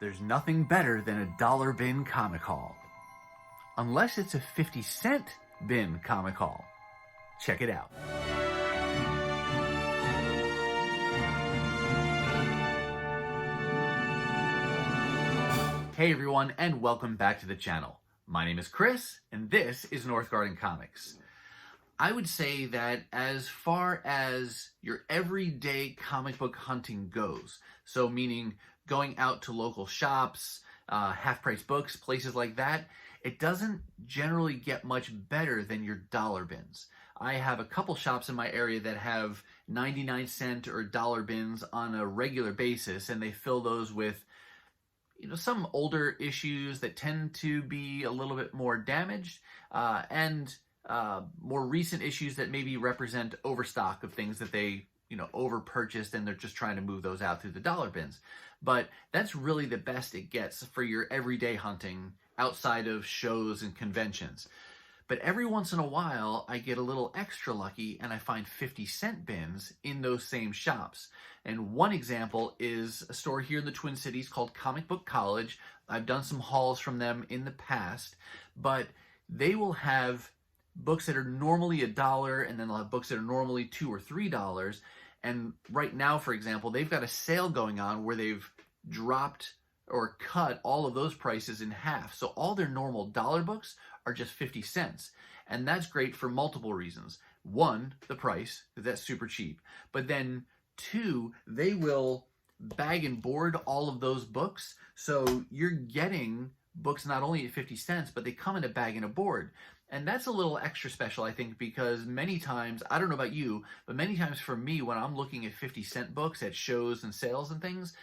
There's nothing better than a dollar bin comic haul. Unless it's a 50-cent bin comic haul. Check it out. Hey everyone, and welcome back to the channel. My name is Chris, and this is Northgarden Comics. I would say that as far as your everyday comic book hunting goes, so meaning going out to local shops, half-price books, places like that, it doesn't generally get much better than your dollar bins. I have a couple shops in my area that have 99-cent or dollar bins on a regular basis, and they fill those with some older issues that tend to be a little bit more damaged, and more recent issues that maybe represent overstock of things that they over purchased, and they're just trying to move those out through the dollar bins. But that's really the best it gets for your everyday hunting outside of shows and conventions. But every once in a while, I get a little extra lucky and I find 50-cent bins in those same shops. And one example is a store here in the Twin Cities called Comic Book College. I've done some hauls from them in the past, but they will have books that are normally $1, and then they'll have books that are normally $2 or $3. And right now, for example, they've got a sale going on where they've dropped or cut all of those prices in half. So all their normal dollar books are just 50 cents. And that's great for multiple reasons. One, the price, that's super cheap. But then two, they will bag and board all of those books. So you're getting books not only at 50 cents, but they come in a bag and a board. And that's a little extra special, I think, because many times, I don't know about you, but many times for me, when I'm looking at 50-cent books at shows and sales and things,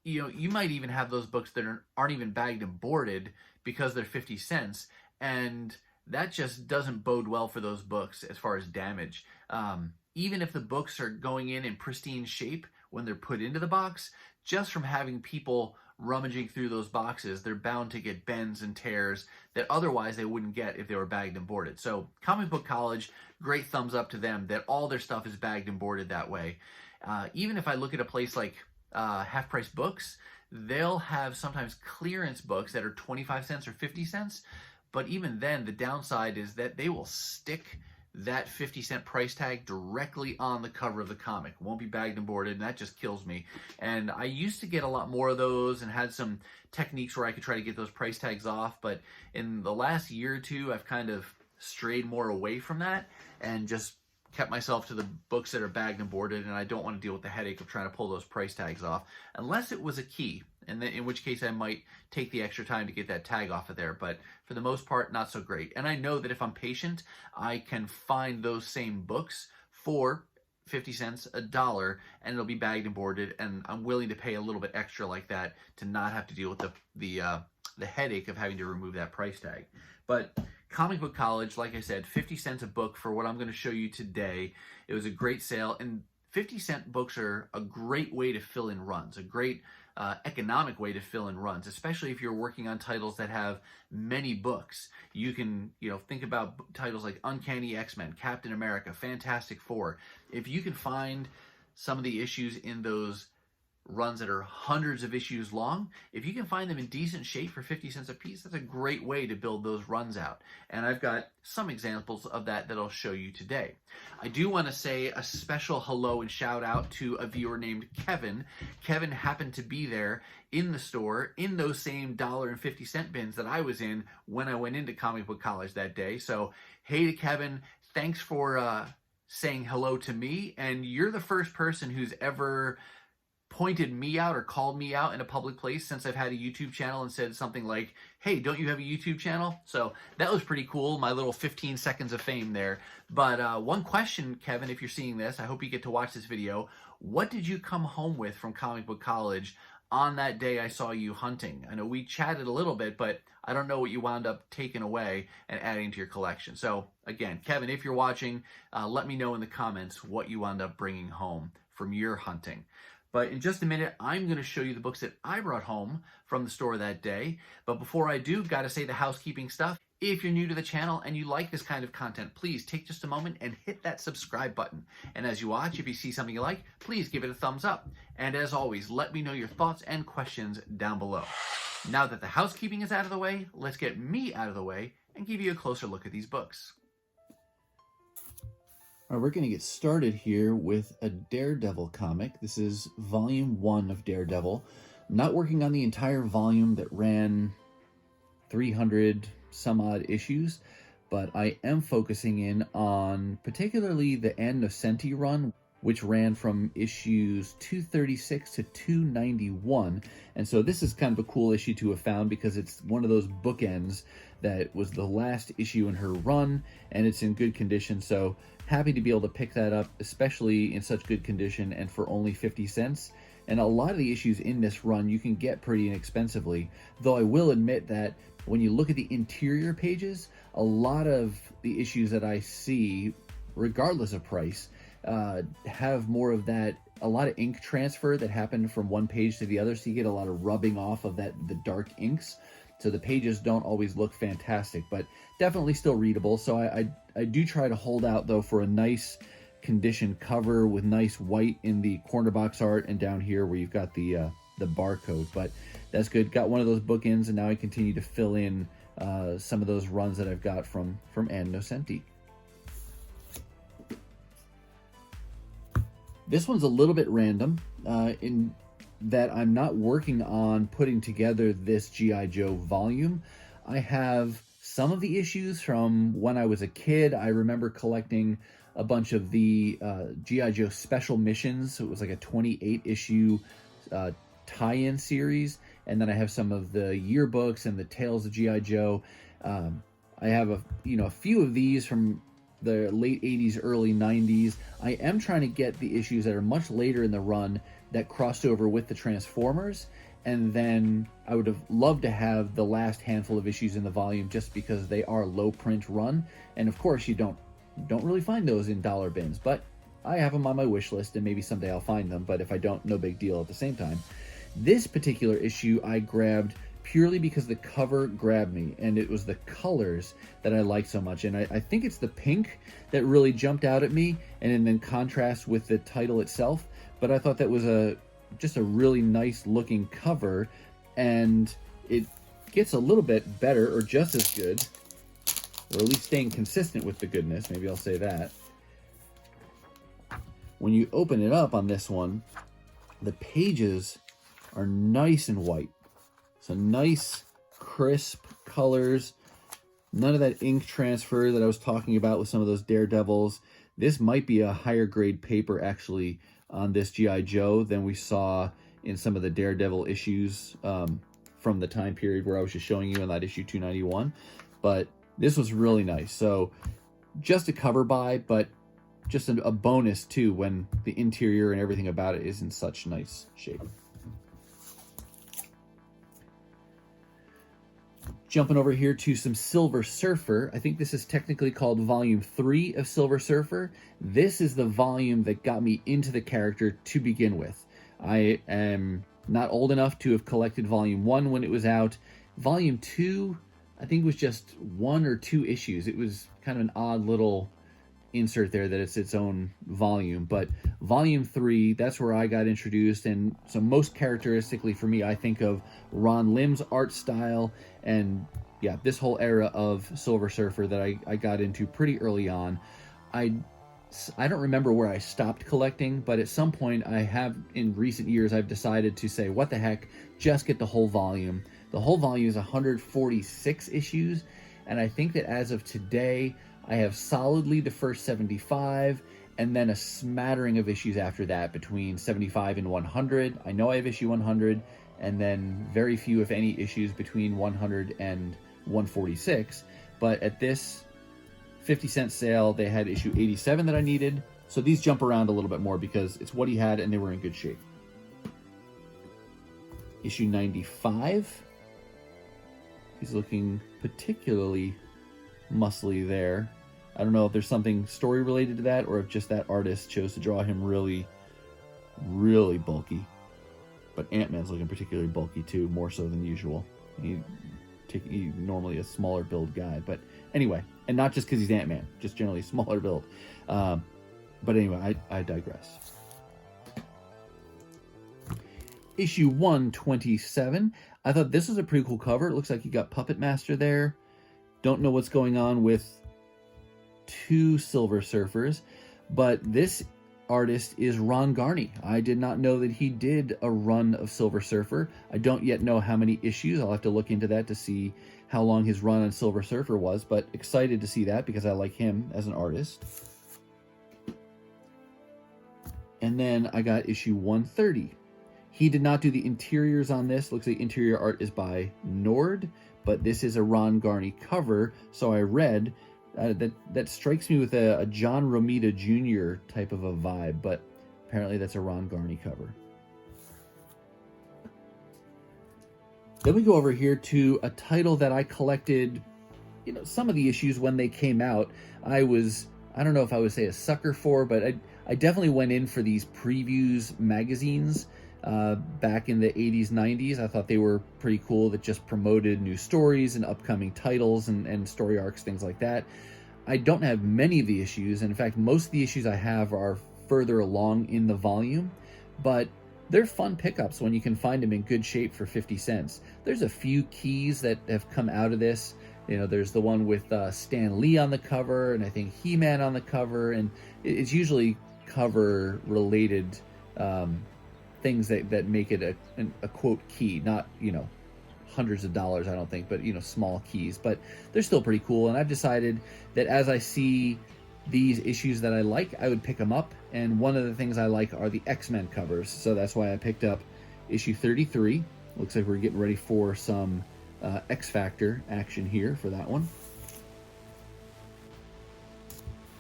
you might even have those books that aren't even bagged and boarded because they're 50 cents. And that just doesn't bode well for those books as far as damage. Even if the books are going in pristine shape when they're put into the box, just from having people rummaging through those boxes, they're bound to get bends and tears that otherwise they wouldn't get if they were bagged and boarded. So Comic Book College, great thumbs up to them that all their stuff is bagged and boarded that way. Even if I look at a place like half-price books, they'll have sometimes clearance books that are 25 cents or 50 cents. But even then, the downside is that they will stick that 50-cent price tag directly on the cover of the comic. It won't be bagged and boarded, and that just kills me. And I used to get a lot more of those and had some techniques where I could try to get those price tags off, but in the last year or two, I've kind of strayed more away from that and just kept myself to the books that are bagged and boarded, and I don't want to deal with the headache of trying to pull those price tags off, unless it was a key, and then in which case I might take the extra time to get that tag off of there. But for the most part, not so great. And I know that if I'm patient, I can find those same books for 50 cents, $1, and it'll be bagged and boarded, and I'm willing to pay a little bit extra like that to not have to deal with the headache of having to remove that price tag. But Comic Book College, like I said, 50 cents a book for what I'm going to show you today. It was a great sale, and 50-cent books are a great way to fill in runs, a great economic way to fill in runs, especially if you're working on titles that have many books. You can, think about titles like Uncanny X-Men, Captain America, Fantastic Four. If you can find some of the issues in those runs that are hundreds of issues long, if you can find them in decent shape for 50 cents a piece, that's a great way to build those runs out. And I've got some examples of that I'll show you today. I do want to say a special hello and shout out to a viewer named Kevin. Kevin happened to be there in the store in those same $1 and 50-cent bins that I was in when I went into Comic Book College that day. So hey to Kevin, thanks for saying hello to me, and you're the first person who's ever pointed me out or called me out in a public place since I've had a YouTube channel and said something like, hey, don't you have a YouTube channel? So that was pretty cool, my little 15 seconds of fame there. But one question, Kevin, if you're seeing this, I hope you get to watch this video. What did you come home with from Comic Book College on that day I saw you hunting? I know we chatted a little bit, but I don't know what you wound up taking away and adding to your collection. So again, Kevin, if you're watching, let me know in the comments what you wound up bringing home from your hunting. But in just a minute, I'm going to show you the books that I brought home from the store that day. But before I do, got to say the housekeeping stuff. If you're new to the channel and you like this kind of content, please take just a moment and hit that subscribe button. And as you watch, if you see something you like, please give it a thumbs up. And as always, let me know your thoughts and questions down below. Now that the housekeeping is out of the way, let's get me out of the way and give you a closer look at these books. All right, we're going to get started here with a Daredevil comic. This is volume 1 of Daredevil. I'm not working on the entire volume that ran 300 some odd issues, but I am focusing in on particularly the AntMan run, which ran from issues 236 to 291. And so this is kind of a cool issue to have found because it's one of those bookends that was the last issue in her run, and it's in good condition. So happy to be able to pick that up, especially in such good condition and for only 50 cents. And a lot of the issues in this run you can get pretty inexpensively, though I will admit that when you look at the interior pages, a lot of the issues that I see, regardless of price, have more of that, a lot of ink transfer that happened from one page to the other, so you get a lot of rubbing off of the dark inks. So the pages don't always look fantastic, but definitely still readable. So I do try to hold out, though, for a nice condition cover with nice white in the corner box art and down here where you've got the barcode. But that's good. Got one of those bookends, and now I continue to fill in some of those runs that I've got from AntMan. This one's a little bit random in that I'm not working on putting together this G.I. Joe volume. I have some of the issues from when I was a kid. I remember collecting a bunch of the G.I. Joe special missions. So it was like a 28 issue tie-in series. And then I have some of the yearbooks and the Tales of G.I. Joe. I have a few of these from the late 80s, early 90s. I am trying to get the issues that are much later in the run that crossed over with the Transformers, and then I would have loved to have the last handful of issues in the volume just because they are low print run, and of course you don't really find those in dollar bins, but I have them on my wish list and maybe someday I'll find them, but if I don't, no big deal at the same time. This particular issue I grabbed purely because the cover grabbed me, and it was the colors that I liked so much, and I think it's the pink that really jumped out at me, and then contrast with the title itself. But I thought that was just a really nice looking cover, and it gets a little bit better, or just as good, or at least staying consistent with the goodness, maybe I'll say that. When you open it up on this one, the pages are nice and white. So nice, crisp colors. None of that ink transfer that I was talking about with some of those Daredevils. This might be a higher grade paper, actually, on this G.I. Joe than we saw in some of the Daredevil issues from the time period where I was just showing you in that issue 291. But this was really nice. So just a cover buy, but just a bonus too when the interior and everything about it is in such nice shape. Jumping over here to some Silver Surfer. I think this is technically called Volume 3 of Silver Surfer. This is the volume that got me into the character to begin with. I am not old enough to have collected Volume 1 when it was out. Volume 2, I think, was just 1 or 2 issues. It was kind of an odd little insert there that it's its own volume, but Volume 3, that's where I got introduced. And so most characteristically for me, I think of Ron Lim's art style, and yeah, this whole era of Silver Surfer that I got into pretty early on. I don't remember where I stopped collecting, but at some point I have, in recent years, I've decided to say, what the heck, just get the whole volume. The whole volume is 146 issues, and I think that as of today, I have solidly the first 75, and then a smattering of issues after that between 75 and 100. I know I have issue 100, and then very few, if any, issues between 100 and 146. But at this 50-cent sale, they had issue 87 that I needed. So these jump around a little bit more because it's what he had and they were in good shape. Issue 95. He's looking particularly muscly there. I don't know if there's something story related to that or if just that artist chose to draw him really, really bulky. But Ant-Man's looking particularly bulky too, more so than usual. he's normally a smaller build guy. But anyway, and not just because he's Ant-Man, just generally smaller build. But anyway, I digress. Issue 127. I thought this was a pretty cool cover. It looks like you got Puppet Master there. Don't know what's going on with 2 Silver Surfers, but this artist is Ron Garney. I did not know that he did a run of Silver Surfer. I don't yet know how many issues. I'll have to look into that to see how long his run on Silver Surfer was, but excited to see that because I like him as an artist. And then I got issue 130. He did not do the interiors on this. Looks like interior art is by Nord, but this is a Ron Garney cover, so I read that strikes me with a John Romita Jr. type of a vibe, but apparently that's a Ron Garney cover. Then we go over here to a title that I collected, some of the issues when they came out. I don't know if I would say a sucker for, but I definitely went in for these previews magazines back in the 80s, 90s. I thought they were pretty cool, that just promoted new stories and upcoming titles and story arcs, things like that. I don't have many of the issues, and in fact, most of the issues I have are further along in the volume, but they're fun pickups when you can find them in good shape for 50 cents. There's a few keys that have come out of this. There's the one with Stan Lee on the cover, and I think He-Man on the cover, and it's usually cover-related things that make it a quote key, not, hundreds of dollars, I don't think, but, small keys. But they're still pretty cool, and I've decided that as I see these issues that I like, I would pick them up, and one of the things I like are the X-Men covers, so that's why I picked up issue 33. Looks like we're getting ready for some XFactor action here for that one.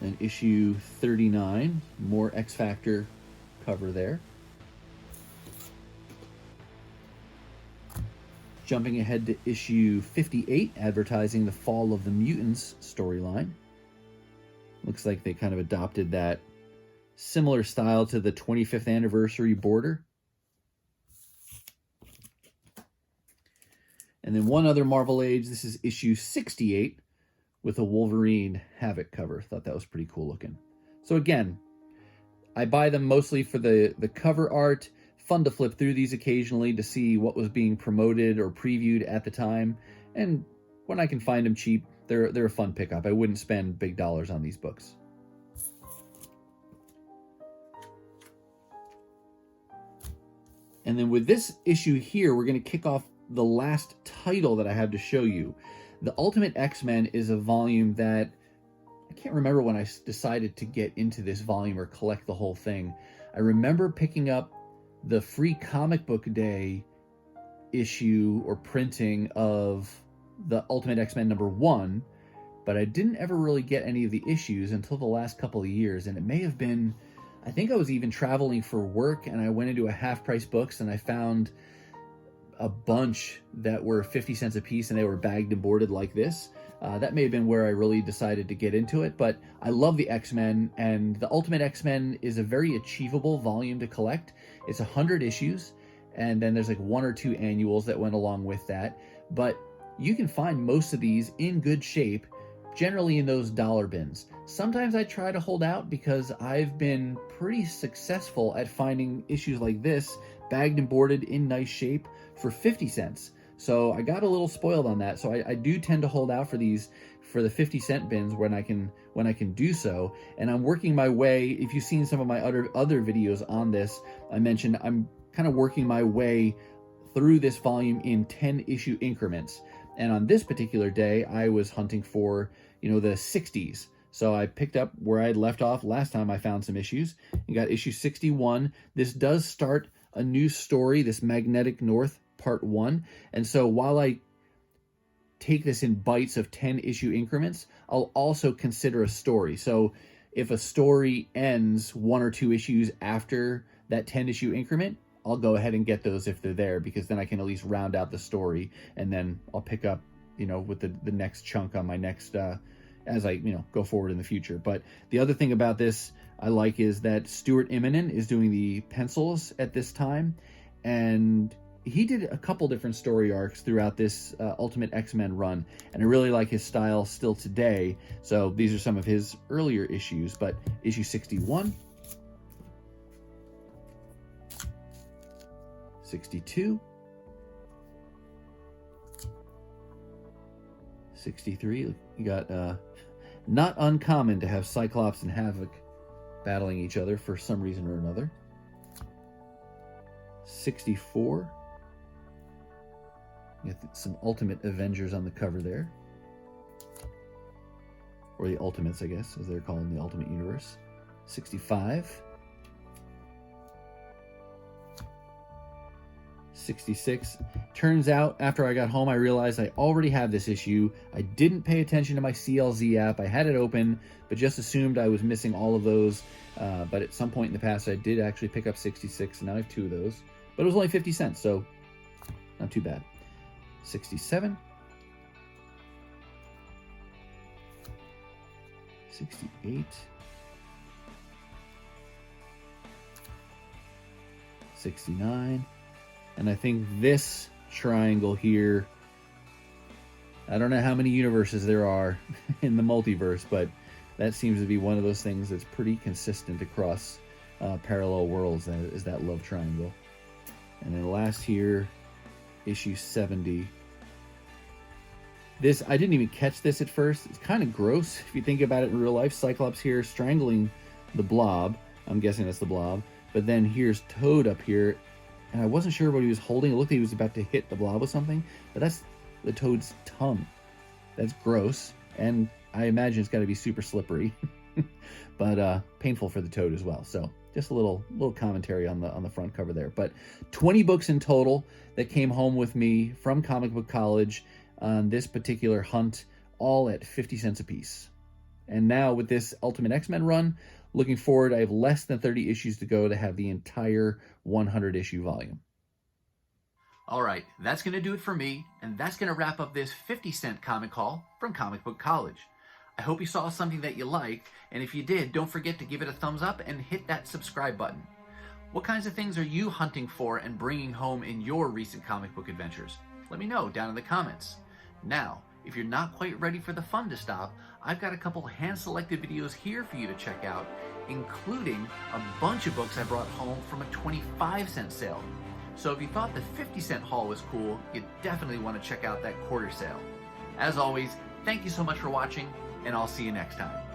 And issue 39, more XFactor cover there. Jumping ahead to issue 58, advertising the Fall of the Mutants storyline. Looks like they kind of adopted that similar style to the 25th anniversary border. And then one other Marvel Age, this is issue 68 with a Wolverine Havoc cover. Thought that was pretty cool looking. So again, I buy them mostly for the cover art. Fun to flip through these occasionally to see what was being promoted or previewed at the time. And when I can find them cheap, they're a fun pickup. I wouldn't spend big dollars on these books. And then with this issue here, we're going to kick off the last title that I have to show you. The Ultimate X-Men is a volume that I can't remember when I decided to get into this volume or collect the whole thing. I remember picking up the free comic book day issue or printing of the Ultimate X-Men #1, but I didn't ever really get any of the issues until the last couple of years, and it may have been, I think I was even traveling for work, and I went into a half-price books, and I found a bunch that were 50 cents a piece, and they were bagged and boarded like this. That may have been where I really decided to get into it, but I love the X-Men, and the Ultimate X-Men is a very achievable volume to collect. It's 100 issues, and then there's like 1 or 2 annuals that went along with that, but you can find most of these in good shape, generally in those dollar bins. Sometimes I try to hold out because I've been pretty successful at finding issues like this, bagged and boarded in nice shape for 50 cents. So I got a little spoiled on that. So I do tend to hold out for these, for the 50-cent bins when I can do so. And I'm working my way. If you've seen some of my other videos on this, I mentioned I'm kind of working my way through this volume in 10-issue increments. And on this particular day, I was hunting for, the 60s. So I picked up where I had left off last time I found some issues. You got issue 61. This does start a new story, this Magnetic North Part 1. And so while I take this in bites of 10-issue increments, I'll also consider a story. So if a story ends 1 or 2 issues after that 10-issue increment, I'll go ahead and get those if they're there, because then I can at least round out the story, and then I'll pick up, with the next chunk on my next, as I, go forward in the future. But the other thing about this I like is that Stuart Immonen is doing the pencils at this time, and he did a couple different story arcs throughout this Ultimate X-Men run, and I really like his style still today. So these are some of his earlier issues, but issue 61, 62, 63. You got not uncommon to have Cyclops and Havoc battling each other for some reason or another. 64. You got some Ultimate Avengers on the cover there. Or the Ultimates, I guess, as they're called in the Ultimate Universe. 65. 66. Turns out, after I got home, I realized I already have this issue. I didn't pay attention to my CLZ app. I had it open, but just assumed I was missing all of those. But at some point in the past, I did actually pick up 66, and now I have 2 of those. But it was only 50 cents, so not too bad. 67. 68. 69. And I think this triangle here, I don't know how many universes there are in the multiverse, but that seems to be one of those things that's pretty consistent across parallel worlds, is that love triangle. And then last here, issue 70. This, I didn't even catch this at first. It's kind of gross if you think about it in real life. Cyclops here strangling the Blob. I'm guessing that's the Blob. But then here's Toad up here, and I wasn't sure what he was holding. It looked like he was about to hit the Blob with something, but that's the Toad's tongue. That's gross, and I imagine it's got to be super slippery, but painful for the Toad as well. So just a little commentary on the front cover there. But 20 books in total that came home with me from Comic Book College on this particular hunt, all at 50 cents a piece. And now with this Ultimate X-Men run, looking forward, I have less than 30 issues to go to have the entire 100 issue volume. All right, that's going to do it for me, and that's going to wrap up this 50-cent comic haul from Comic Book College. I hope you saw something that you liked, and if you did, don't forget to give it a thumbs up and hit that subscribe button. What kinds of things are you hunting for and bringing home in your recent comic book adventures? Let me know down in the comments. Now, if you're not quite ready for the fun to stop, I've got a couple hand-selected videos here for you to check out, including a bunch of books I brought home from a 25-cent sale. So if you thought the 50-cent haul was cool, you definitely want to check out that quarter sale. As always, thank you so much for watching, and I'll see you next time.